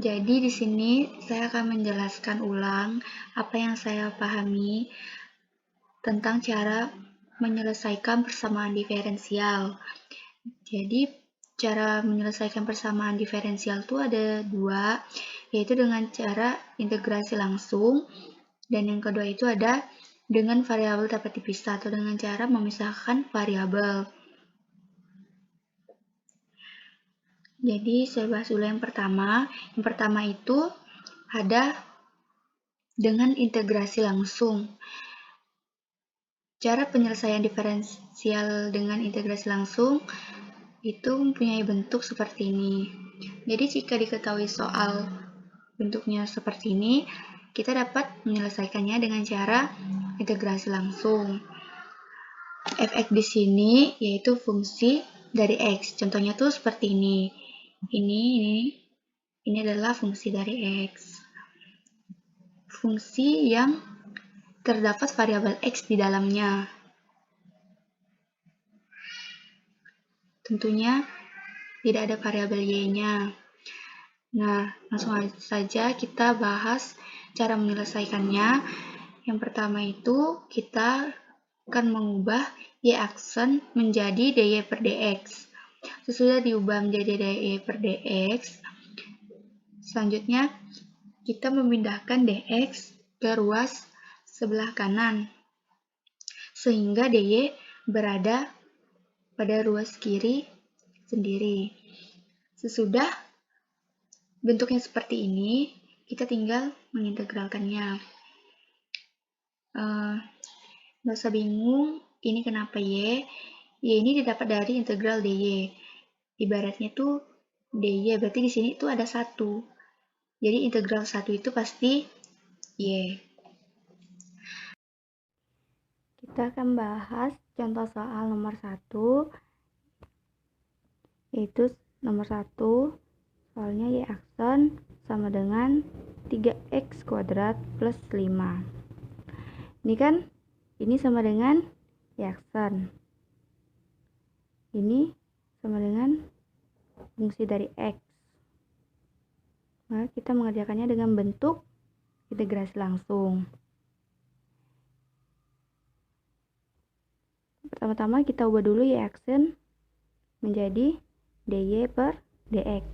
Jadi di sini saya akan menjelaskan ulang apa yang saya pahami tentang cara menyelesaikan persamaan diferensial. Jadi cara menyelesaikan persamaan diferensial itu ada dua, yaitu dengan cara integrasi langsung, dan yang kedua itu ada dengan variabel dapat dipisah atau dengan cara memisahkan variabel. Jadi saya bahas dulu yang pertama. Yang pertama itu ada dengan integrasi langsung. Cara penyelesaian diferensial dengan integrasi langsung itu mempunyai bentuk seperti ini. Jadi jika diketahui soal bentuknya seperti ini, kita dapat menyelesaikannya dengan cara integrasi langsung. Fx di sini yaitu fungsi dari x. Contohnya tuh seperti ini. Ini adalah fungsi dari x. Fungsi yang terdapat variabel x di dalamnya. Tentunya tidak ada variabel y-nya. Nah, langsung saja kita bahas cara menyelesaikannya. Yang pertama itu kita akan mengubah y aksen menjadi dy per dx. Sesudah diubah menjadi dy per dx, selanjutnya kita memindahkan dx ke ruas sebelah kanan, sehingga dy berada pada ruas kiri sendiri. Sesudah bentuknya seperti ini, kita tinggal mengintegralkannya. Nggak usah bingung, ini kenapa y? Y ini didapat dari integral dy. Ibaratnya tuh dy, berarti di sini tuh ada 1. Jadi integral 1 itu pasti y. Kita akan bahas contoh soal nomor 1, yaitu nomor 1, soalnya y aksen sama dengan 3x kuadrat plus 5. Ini kan, ini sama dengan y aksen. Ini sama dengan fungsi dari x. Maka kita mengerjakannya dengan bentuk integrasi langsung. Pertama-tama kita ubah dulu y aksen menjadi dy per dx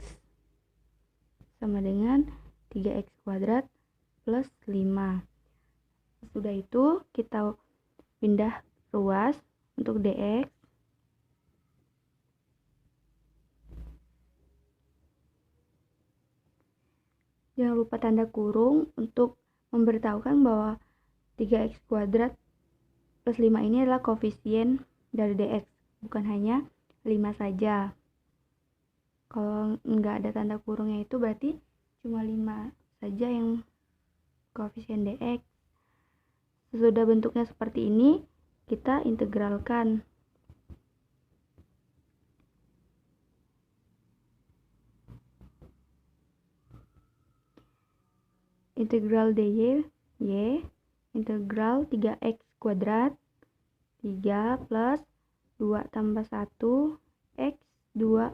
sama dengan 3x kuadrat plus 5. Sesudah itu kita pindah ruas untuk dx. Jangan lupa tanda kurung untuk memberitahukan bahwa 3x kuadrat plus 5 ini adalah koefisien dari dx, bukan hanya 5 saja. Kalau nggak ada tanda kurungnya itu berarti cuma 5 saja yang koefisien dx. Sesudah bentuknya seperti ini, kita integralkan. Integral dy, y, integral 3x kuadrat, 3 plus 2 tambah 1, x 2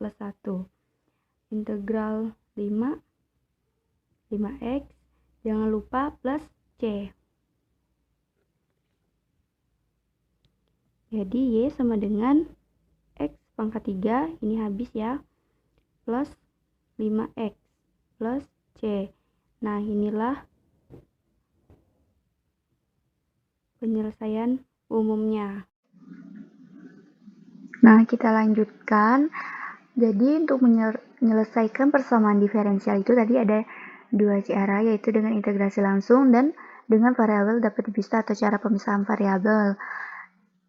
plus 1. Integral 5, 5x, jangan lupa plus c. Jadi y sama dengan x pangkat 3, ini habis ya, plus 5x plus c. Nah, inilah penyelesaian umumnya. Nah, kita lanjutkan. Jadi untuk menyelesaikan persamaan diferensial itu tadi ada dua cara, yaitu dengan integrasi langsung dan dengan variabel dapat dipisah atau cara pemisahan variabel.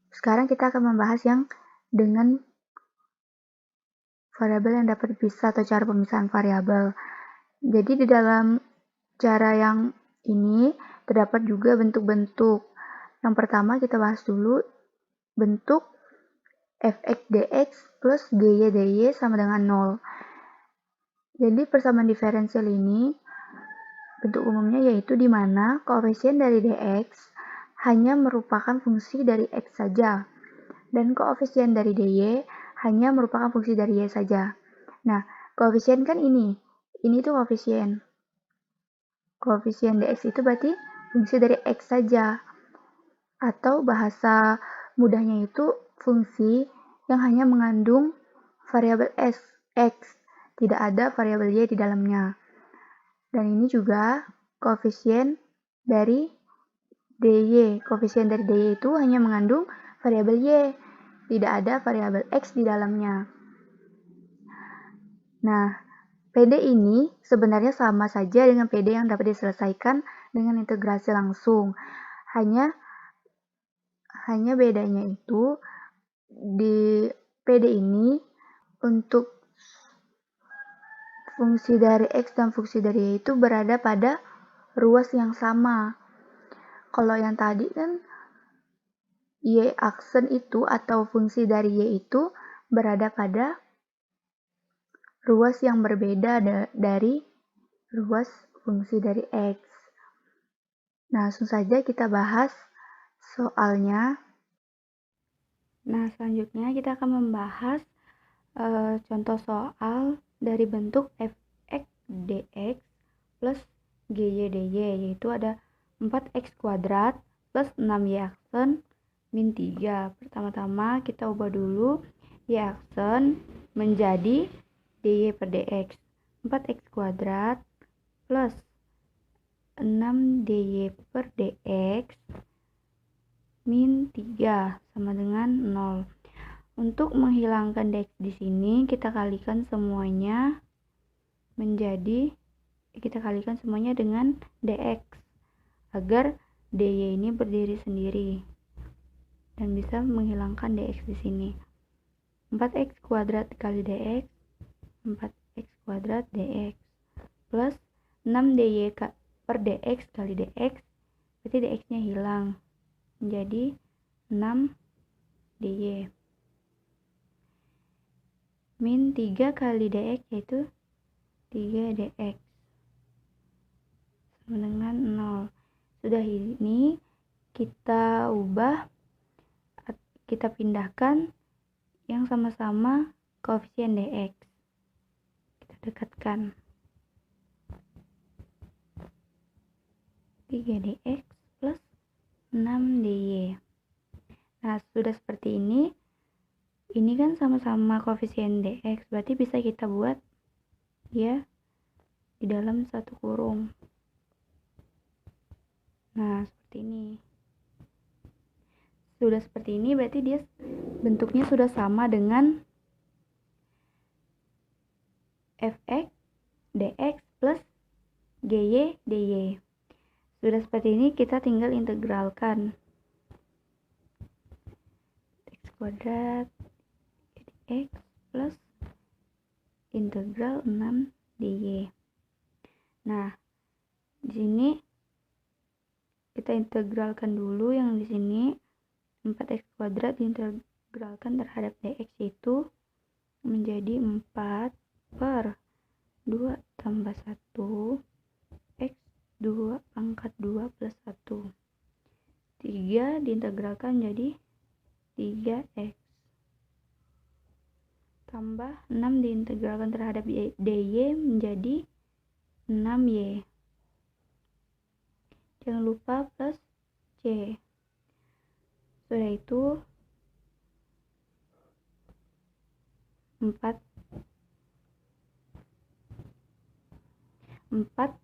Sekarang kita akan membahas yang dengan variabel yang dapat dipisah atau cara pemisahan variabel. Jadi di dalam cara yang ini terdapat juga bentuk-bentuk. Yang pertama kita bahas dulu bentuk fx dx plus dy dy sama dengan 0. Jadi persamaan diferensial ini bentuk umumnya yaitu di mana koefisien dari dx hanya merupakan fungsi dari x saja dan koefisien dari dy hanya merupakan fungsi dari y saja. Nah, koefisien kan ini Ini tuh koefisien. Koefisien dx itu berarti fungsi dari x saja. Atau bahasa mudahnya itu fungsi yang hanya mengandung variabel x, tidak ada variabel y di dalamnya. Dan ini juga koefisien dari dy. Koefisien dari dy itu hanya mengandung variabel y, tidak ada variabel x di dalamnya. Nah, PD ini sebenarnya sama saja dengan PD yang dapat diselesaikan dengan integrasi langsung. Hanya bedanya itu di PD ini untuk fungsi dari x dan fungsi dari y itu berada pada ruas yang sama. Kalau yang tadi kan y aksen itu atau fungsi dari y itu berada pada ruas yang berbeda dari ruas fungsi dari x. Nah, langsung saja kita bahas soalnya. Nah, selanjutnya kita akan membahas contoh soal dari bentuk fx dx plus gy dy, yaitu ada 4x kuadrat plus 6y aksen min 3. Pertama-tama kita ubah dulu y aksen menjadi dy per dx. 4x kuadrat plus 6 dy per dx min 3 sama dengan 0. Untuk menghilangkan dx di sini, kita kalikan semuanya dengan dx agar dy ini berdiri sendiri dan bisa menghilangkan dx di sini. 4x kuadrat kali dx, 4x kuadrat dx plus 6 dy per dx kali dx, berarti dx-nya hilang menjadi 6 dy min 3 kali dx yaitu 3 dx sama dengan 0. Sudah ini kita ubah, kita pindahkan yang sama-sama koefisien dx, kita dekatkan 3 dx plus 6 dy. Nah, sudah seperti ini kan sama-sama koefisien dx, berarti bisa kita buat ya di dalam satu kurung. Nah, seperti ini. Sudah seperti ini berarti dia bentuknya sudah sama dengan fx dx plus gy dy. Sudah seperti ini kita tinggal integralkan x kuadrat dx plus integral 6 dy. Nah, di sini kita integralkan dulu yang di sini 4x kuadrat diintegralkan terhadap dx itu menjadi 4 per 2 tambah 1 x 2 pangkat 2 plus 1. 3 diintegralkan jadi 3x tambah 6 diintegralkan terhadap dy menjadi 6y. Jangan lupa plus c. Sudah itu 4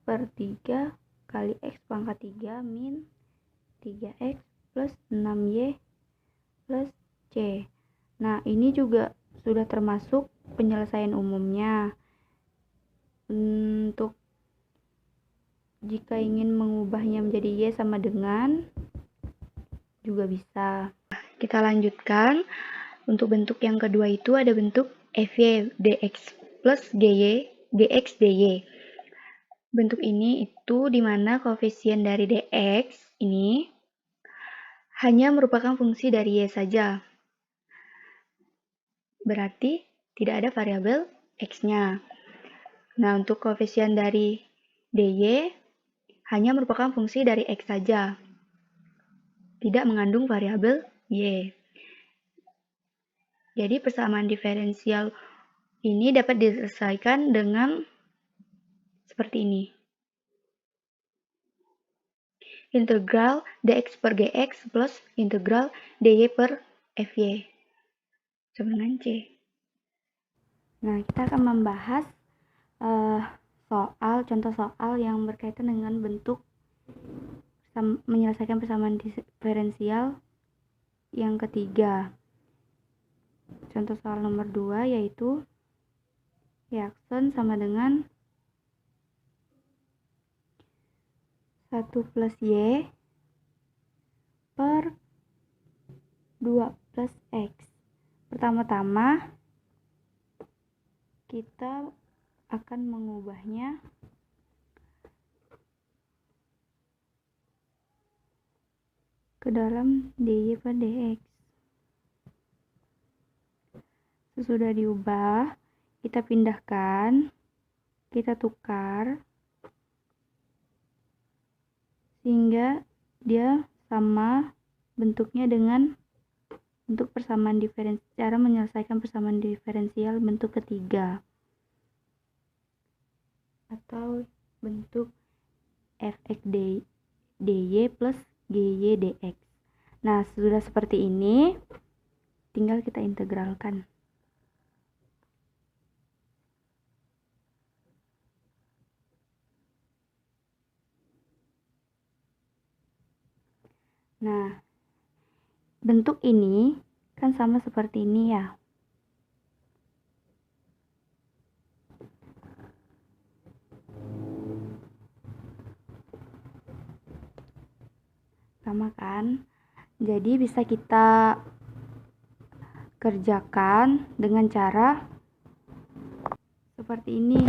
per 3 kali x pangkat 3 min 3x plus 6y plus c. Nah, ini juga sudah termasuk penyelesaian umumnya. Untuk jika ingin mengubahnya menjadi y sama dengan, juga bisa. Kita lanjutkan. Untuk bentuk yang kedua itu ada bentuk fy dx plus gy dx dy. Bentuk ini itu dimana koefisien dari dx ini hanya merupakan fungsi dari y saja. Berarti tidak ada variabel x-nya. Nah, untuk koefisien dari dy hanya merupakan fungsi dari x saja. Tidak mengandung variabel y. Jadi persamaan diferensial ini dapat diselesaikan dengan seperti ini. Integral dx per gx plus integral dy per fy sama dengan c. Nah, kita akan membahas contoh soal yang berkaitan dengan bentuk menyelesaikan persamaan diferensial yang ketiga. Contoh soal nomor 2 yaitu Yakson sama dengan 1 plus Y per 2 plus X. Pertama-tama kita akan mengubahnya ke dalam dy per dx. Sesudah diubah, kita pindahkan, kita tukar sehingga dia sama bentuknya dengan bentuk persamaan cara menyelesaikan persamaan diferensial bentuk ketiga atau bentuk fx dy plus gy dx. Nah, sudah seperti ini, tinggal kita integralkan. Nah, bentuk ini kan sama seperti ini ya. Sama kan? Jadi bisa kita kerjakan dengan cara seperti ini.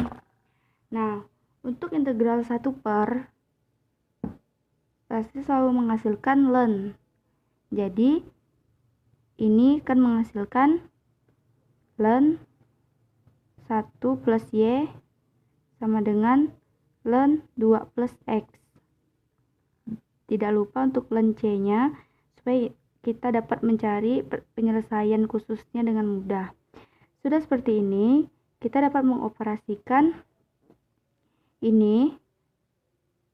Nah, untuk integral 1 per pasti selalu menghasilkan ln. Jadi ini kan menghasilkan ln 1 plus Y sama dengan ln 2 plus X. Tidak lupa untuk ln C-nya supaya kita dapat mencari penyelesaian khususnya dengan mudah. Sudah seperti ini, kita dapat mengoperasikan ini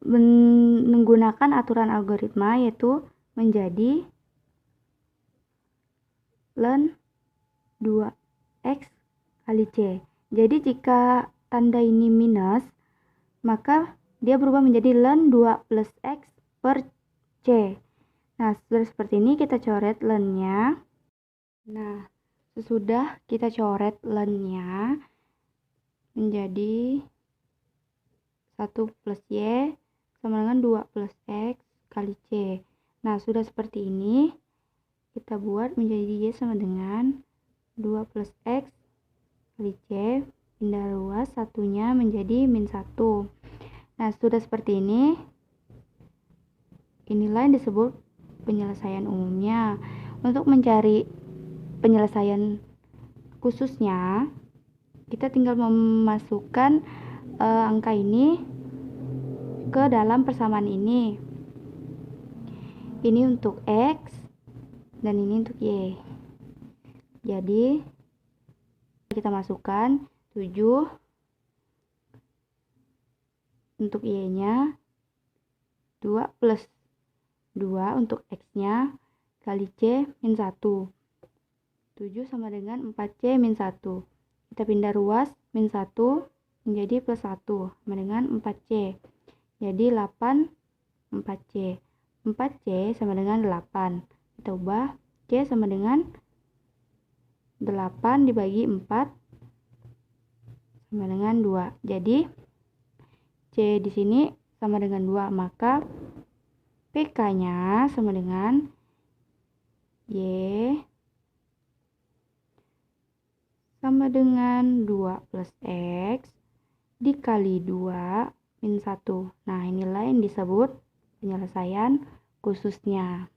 menggunakan aturan algoritma, yaitu menjadi ln 2x kali C. Jadi jika tanda ini minus, maka dia berubah menjadi ln 2 plus x per C. Nah, sudah seperti ini kita coret ln-nya. Nah, sesudah kita coret ln-nya menjadi 1 plus Y sama dengan 2 plus X kali C. Nah, sudah seperti ini, kita buat menjadi Y sama dengan 2 plus X kali C, pindah luas, satunya menjadi min 1. Nah, sudah seperti ini, inilah yang disebut penyelesaian umumnya. Untuk mencari penyelesaian khususnya, kita tinggal memasukkan angka ini ke dalam persamaan ini. Ini untuk X dan ini untuk Y. Jadi kita masukkan 7 untuk Y-nya, 2 plus 2 untuk X-nya, kali C min 1. 7 sama dengan 4C min 1. Kita pindah ruas, min 1 menjadi plus 1 sama dengan 4C. Jadi 8 4C. 4C sama dengan 8. Kita ubah C sama dengan 8 dibagi 4 sama dengan 2. Jadi C di sini sama dengan 2, maka PK-nya sama dengan Y sama dengan 2 plus X dikali 2 min 1. Nah, inilah yang disebut penyelesaian khususnya.